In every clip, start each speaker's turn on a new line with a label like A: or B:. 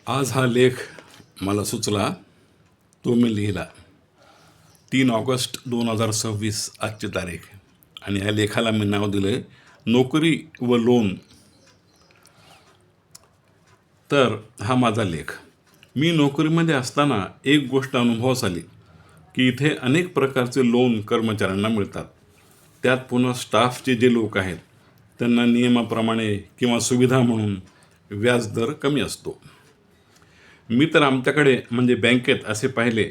A: आज हा लेख मला सुचला, तो मी लिहिला 3 ऑगस्ट 2026 आजची तारीख. आणि ह्या लेखाला मी नाव दिलं आहे नोकरी व लोन. तर हा माझा लेख. मी नोकरीमध्ये असताना एक गोष्ट अनुभवास आली की इथे अनेक प्रकारचे लोन कर्मचाऱ्यांना मिळतात. त्यात पुन्हा स्टाफचे जे लोक आहेत त्यांना नियमाप्रमाणे किंवा सुविधा म्हणून व्याजदर कमी असतो. मी तर आमच्याकडे म्हणजे बँकेत असे पाहिले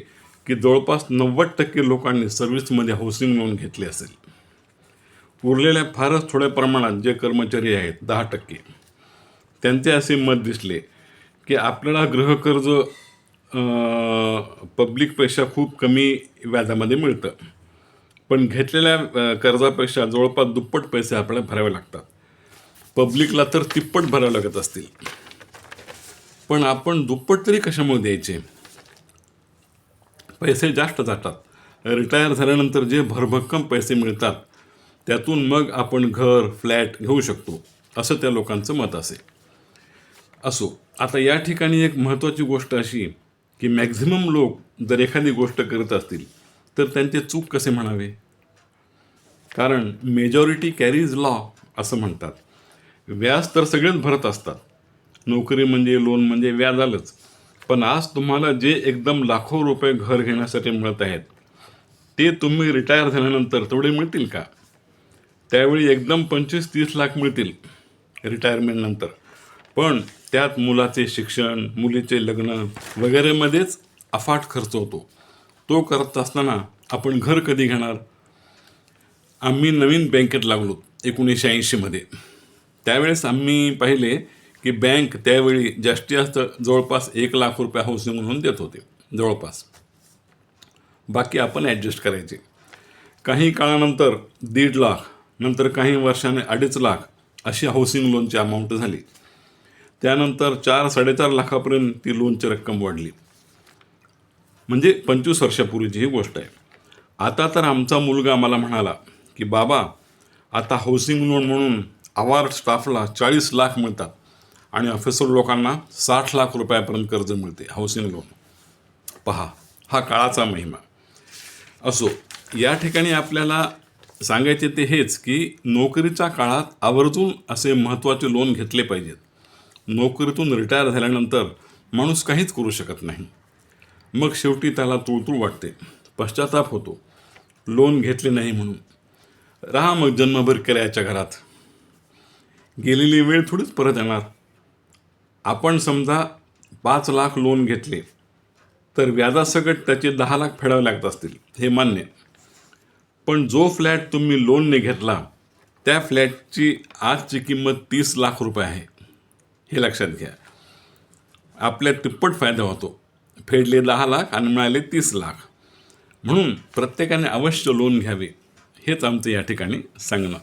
A: की जवळपास 90% लोकांनी सर्व्हिसमध्ये हाऊसिंग लोन घेतले असेल. उरलेल्या फारच थोड्या प्रमाणात जे कर्मचारी आहेत 10%, त्यांचे असे मत दिसले की आपल्याला गृहकर्ज पब्लिकपेक्षा खूप कमी व्याजामध्ये मिळतं, पण घेतलेल्या कर्जापेक्षा जवळपास दुप्पट पैसे आपल्याला भरावे लागतात. पब्लिकला तर तिप्पट भरावे लागत असतील. पण आपण दुप्पट तरी कशामुळे द्यायचे? पैसे जास्त जातात. रिटायर झाल्यानंतर जे भरभक्कम पैसे मिळतात त्यातून मग आपण घर फ्लॅट घेऊ शकतो, असं त्या लोकांचं मत असेल. असो, आता या ठिकाणी एक महत्त्वाची गोष्ट अशी की मॅक्झिमम लोक जर एखादी गोष्ट करत असतील तर त्यांचे चूक कसे म्हणावे? कारण मेजॉरिटी कॅरीज लॉ असं म्हणतात. व्याज तर सगळेच भरत असतात. नोकरी म्हणजे लोन म्हणजे व्याज आलंच. पण आज तुम्हाला जे एकदम लाखो रुपये घर घेण्यासाठी मिळत आहेत ते तुम्ही रिटायर झाल्यानंतर तेवढे मिळतील का? त्यावेळी एकदम 25-30 लाख मिळतील रिटायरमेंटनंतर, पण त्यात मुलाचे शिक्षण, मुलीचे लग्न वगैरेमध्येच अफाट खर्च होतो. तो करत असताना आपण घर कधी घेणार? आम्ही नवीन बँकेत लागलो 1980मध्ये. त्यावेळेस आम्ही पाहिले की बँक त्यावेळी जास्तीत जास्त जवळपास 1 लाख रुपये हाऊसिंग लोन देत होते जवळपास. बाकी आपण ॲडजस्ट करायचे. काही काळानंतर 1.5 लाख, नंतर काही वर्षाने 2.5 लाख अशी हाऊसिंग लोनची अमाऊंट झाली. त्यानंतर 4-4.5 लाखापर्यंत ती लोनची रक्कम वाढली. म्हणजे 25 वर्षापूर्वीची ही गोष्ट आहे. आता तर आमचा मुलगा मला म्हणाला की बाबा, आता हाऊसिंग लोन म्हणून अवार्ड स्टाफला 40 लाख मिळतात आणि ऑफिसर लोकांना 60 लाख रुपयापर्यंत कर्ज मिळते हाऊसिंग लोन. पहा, हा काळाचा महिमा. असो, या ठिकाणी आपल्याला सांगायचे ते हेच की नोकरीच्या काळात आवर्जून असे महत्त्वाचे लोन घेतले पाहिजेत. नोकरीतून रिटायर झाल्यानंतर माणूस काहीच करू शकत नाही. मग शेवटी त्याला तुळतुळ वाटते, पश्चाताप होतो लोन घेतले नाही म्हणून. राहा मग जन्मभर किरायाच्या घरात. गेलेली वेळ थोडीच परत येणार. आपण समजा 5 लाख लोन घेतले तर व्याजासकट त्याचे 10 लाख फेडावे लागत असतील, हे मान्य. पण जो फ्लॅट तुम्ही लोनने घेतला त्या फ्लॅटची आजची किंमत 30 लाख रुपये आहे, हे लक्षात घ्या. आपल्या तिप्पट फायदा होतो. फेडले 10 लाख आणि मिळाले 30 लाख. म्हणून प्रत्येकाने अवश्य लोन घ्यावे, हेच आमचं या ठिकाणी सांगणं.